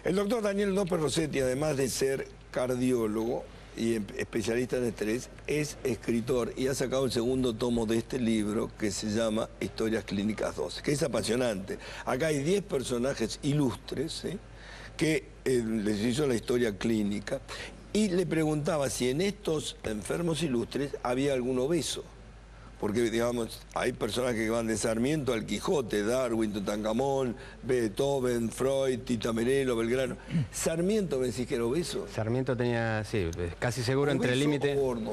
El doctor Daniel López Rossetti, además de ser cardiólogo y especialista en estrés, es escritor y ha sacado el segundo tomo de este libro que se llama Historias Clínicas 2, que es apasionante. Acá hay 10 personajes ilustres, ¿sí?, que les hizo la historia clínica y le preguntaba si en estos enfermos ilustres había algún obeso. Porque, digamos, hay personajes que van de Sarmiento al Quijote, Darwin, Tutankamón, Beethoven, Freud, Tita Merelo, Belgrano. ¿Sarmiento me decís que era obeso? Sarmiento tenía, sí, casi seguro entre el límite. Gordo.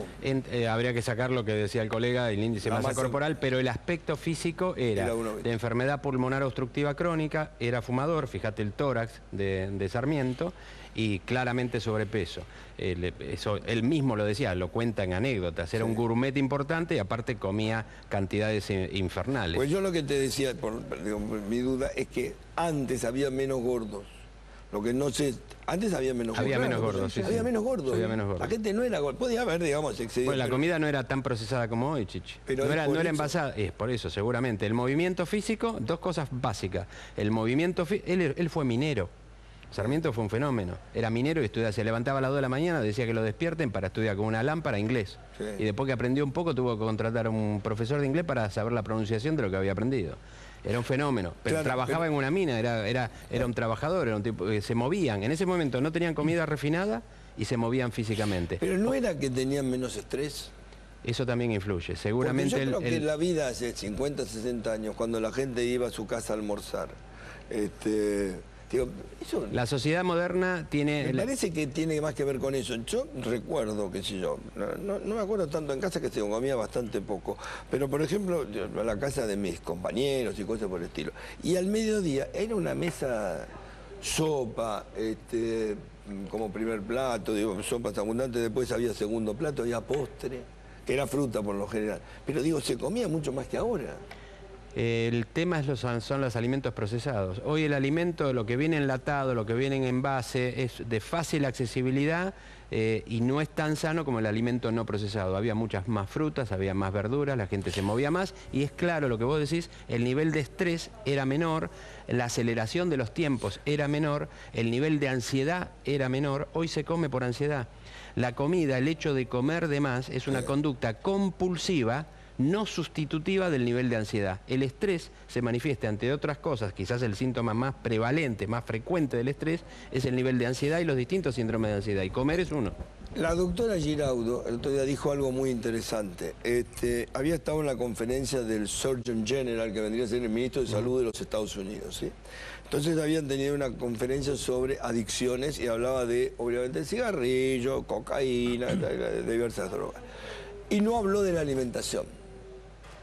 Habría que sacar lo que decía el colega, el índice de masa corporal, pero el aspecto físico era de enfermedad pulmonar obstructiva crónica, era fumador, fíjate el tórax de Sarmiento, y claramente sobrepeso. Eso, él mismo lo decía, lo cuenta en anécdotas, era un gourmet importante y aparte comía cantidades infernales. Pues yo lo que te decía, mi duda es que antes había menos gordos. Lo que no sé, antes había menos gordos. Había menos gordos, sí. Había menos gordos. Había menos gordos. La gente no era gorda, podía haber, digamos, excedido. Pues la comida no era tan procesada como hoy, Chichi. Pero no era envasada, es por eso, seguramente. El movimiento físico, dos cosas básicas. El movimiento físico, él fue minero. Sarmiento fue un fenómeno, era minero y estudiaba, se levantaba a las 2 de la mañana, decía que lo despierten para estudiar con una lámpara inglés. Sí. Y después que aprendió un poco tuvo que contratar a un profesor de inglés para saber la pronunciación de lo que había aprendido. Era un fenómeno, pero claro, trabajaba en una mina, era un trabajador, era un tipo que se movían. En ese momento no tenían comida refinada y se movían físicamente. Pero ¿no era que tenían menos estrés? Eso también influye, seguramente. Porque yo creo que en la vida hace 50, 60 años, cuando la gente iba a su casa a almorzar, la sociedad moderna tiene... Me parece que tiene más que ver con eso. Yo recuerdo, qué sé yo, no me acuerdo tanto en casa, que se comía bastante poco, pero por ejemplo, a la casa de mis compañeros y cosas por el estilo. Y al mediodía era una mesa, sopa, como primer plato, digo, sopas abundantes, después había segundo plato, había postre, que era fruta por lo general. Pero digo, se comía mucho más que ahora. El tema son los alimentos procesados. Hoy el alimento, lo que viene enlatado, lo que viene en envase, es de fácil accesibilidad y no es tan sano como el alimento no procesado. Había muchas más frutas, había más verduras, la gente se movía más y es claro lo que vos decís, el nivel de estrés era menor, la aceleración de los tiempos era menor, el nivel de ansiedad era menor. Hoy se come por ansiedad. La comida, el hecho de comer de más, es una conducta compulsiva, no sustitutiva del nivel de ansiedad. El estrés se manifiesta, entre otras cosas, quizás el síntoma más prevalente, más frecuente del estrés, es el nivel de ansiedad y los distintos síndromes de ansiedad, y comer es uno. La doctora Giraudo el otro día dijo algo muy interesante. Había estado en la conferencia del Surgeon General, que vendría a ser el ministro de Salud de los Estados Unidos, ¿sí? Entonces habían tenido una conferencia sobre adicciones y hablaba de, obviamente, cigarrillo, cocaína, de diversas drogas. Y no habló de la alimentación.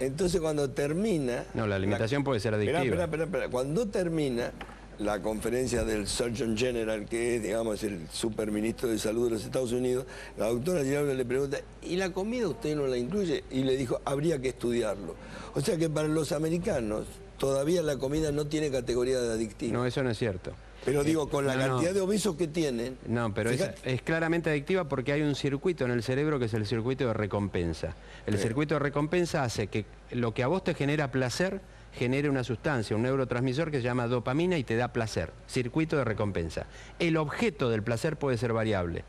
Entonces cuando termina... No, la alimentación puede ser adictiva. Espera. Cuando termina la conferencia del Surgeon General, que es, digamos, el superministro de Salud de los Estados Unidos, la doctora Giraudo le pregunta, ¿y la comida usted no la incluye? Y le dijo, habría que estudiarlo. O sea que para los americanos todavía la comida no tiene categoría de adictiva. No, eso no es cierto. Pero digo, con la cantidad de obesos que tienen... No, pero es claramente adictiva porque hay un circuito en el cerebro que es el circuito de recompensa. El circuito de recompensa hace que lo que a vos te genera placer genere una sustancia, un neurotransmisor que se llama dopamina y te da placer. Circuito de recompensa. El objeto del placer puede ser variable.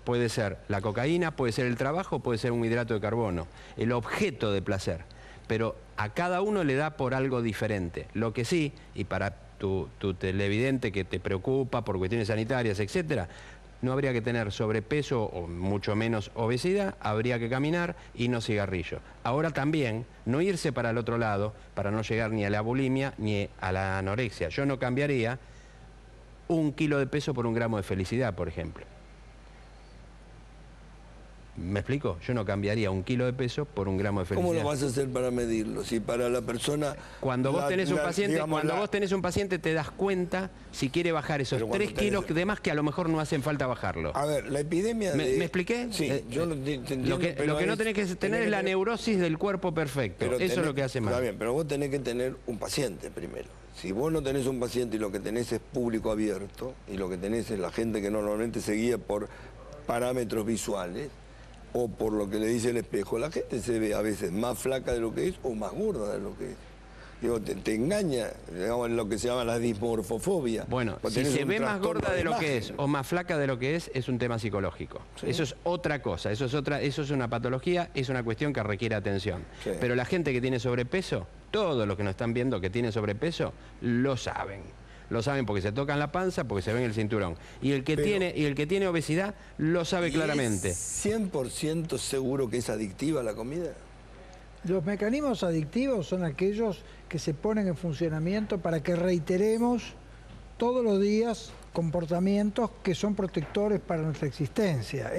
Puede ser la cocaína, puede ser el trabajo, puede ser un hidrato de carbono. El objeto de placer. Pero a cada uno le da por algo diferente. Lo que sí, y para tu televidente que te preocupa por cuestiones sanitarias, etcétera, no habría que tener sobrepeso o mucho menos obesidad, habría que caminar y no cigarrillo. Ahora también, no irse para el otro lado, para no llegar ni a la bulimia ni a la anorexia. Yo no cambiaría 1 kilo de peso por 1 gramo de felicidad, por ejemplo. ¿Me explico? Yo no cambiaría 1 kilo de peso por 1 gramo de felicidad. ¿Cómo lo vas a hacer para medirlo? Si para la persona... Cuando vos tenés un paciente, vos tenés un paciente te das cuenta si quiere bajar esos 3 kilos de más que a lo mejor no hacen falta bajarlo. A ver, la epidemia de... ¿Me expliqué? Sí, yo no te entiendo. Lo que no tenés que tener es la neurosis del cuerpo perfecto. Eso es lo que hace mal. Está bien, pero vos tenés que tener un paciente primero. Si vos no tenés un paciente y lo que tenés es público abierto, y lo que tenés es la gente que normalmente se guía por parámetros visuales, o por lo que le dice el espejo, la gente se ve a veces más flaca de lo que es o más gorda de lo que es. Digo, te engaña, digamos, lo que se llama la dismorfofobia. Bueno, Vos si tenés se un ve más trastorno gorda de lo que imagen. es o más flaca de lo que es un tema psicológico. Sí. Eso es otra cosa, eso es una patología, es una cuestión que requiere atención. Sí. Pero la gente que tiene sobrepeso, todos los que nos están viendo que tienen sobrepeso, lo saben. Lo saben porque se tocan la panza, porque se ven el cinturón. Y el que tiene obesidad lo sabe claramente. ¿Es 100% seguro que es adictiva la comida? Los mecanismos adictivos son aquellos que se ponen en funcionamiento para que reiteremos todos los días comportamientos que son protectores para nuestra existencia.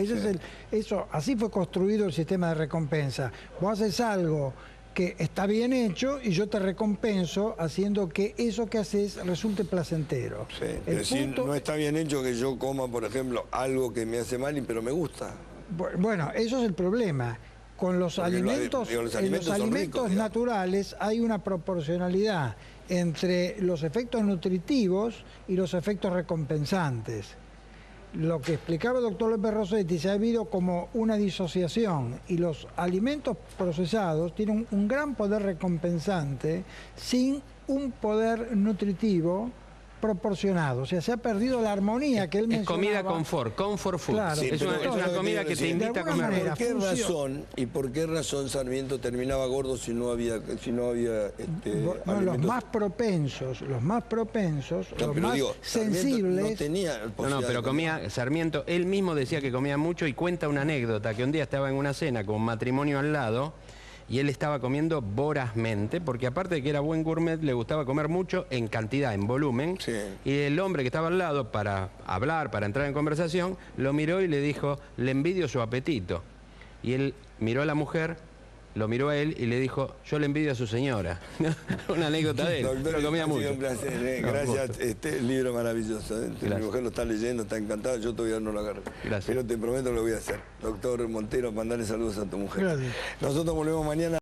Así fue construido el sistema de recompensa. Vos haces algo que está bien hecho y yo te recompenso haciendo que eso que haces resulte placentero. Sí, pero si no está bien hecho que yo coma, por ejemplo, algo que me hace mal, pero me gusta. Bueno, eso es el problema. Con los alimentos, los en los son alimentos ricos, naturales hay una proporcionalidad entre los efectos nutritivos y los efectos recompensantes. Lo que explicaba el doctor López Rossetti, se ha habido como una disociación y los alimentos procesados tienen un gran poder recompensante sin un poder nutritivo proporcionado. O sea, se ha perdido la armonía que él mencionaba. Es comida comfort food. Claro, Sí, es una comida que te invita a comer. manera, ¿Por qué razón y por qué razón Sarmiento terminaba gordo si no había los más propensos, los más sensibles. No tenía No, pero comía, Sarmiento, él mismo decía que comía mucho y cuenta una anécdota, que un día estaba en una cena con un matrimonio al lado y él estaba comiendo vorazmente, porque aparte de que era buen gourmet, le gustaba comer mucho en cantidad, en volumen. Sí. Y el hombre que estaba al lado, para hablar, para entrar en conversación, lo miró y le dijo, le envidio su apetito. Y él miró a la mujer, lo miró a él y le dijo, yo le envidio a su señora. Una anécdota de él, Doctor, pero comía ha sido mucho. un placer, No, gracias, libro maravilloso. Mi Gracias. mujer lo está leyendo, está encantada, yo todavía no lo agarro. Gracias. Pero te prometo que lo voy a hacer. Doctor Montero, mandale saludos a tu mujer. Gracias. Nosotros volvemos mañana.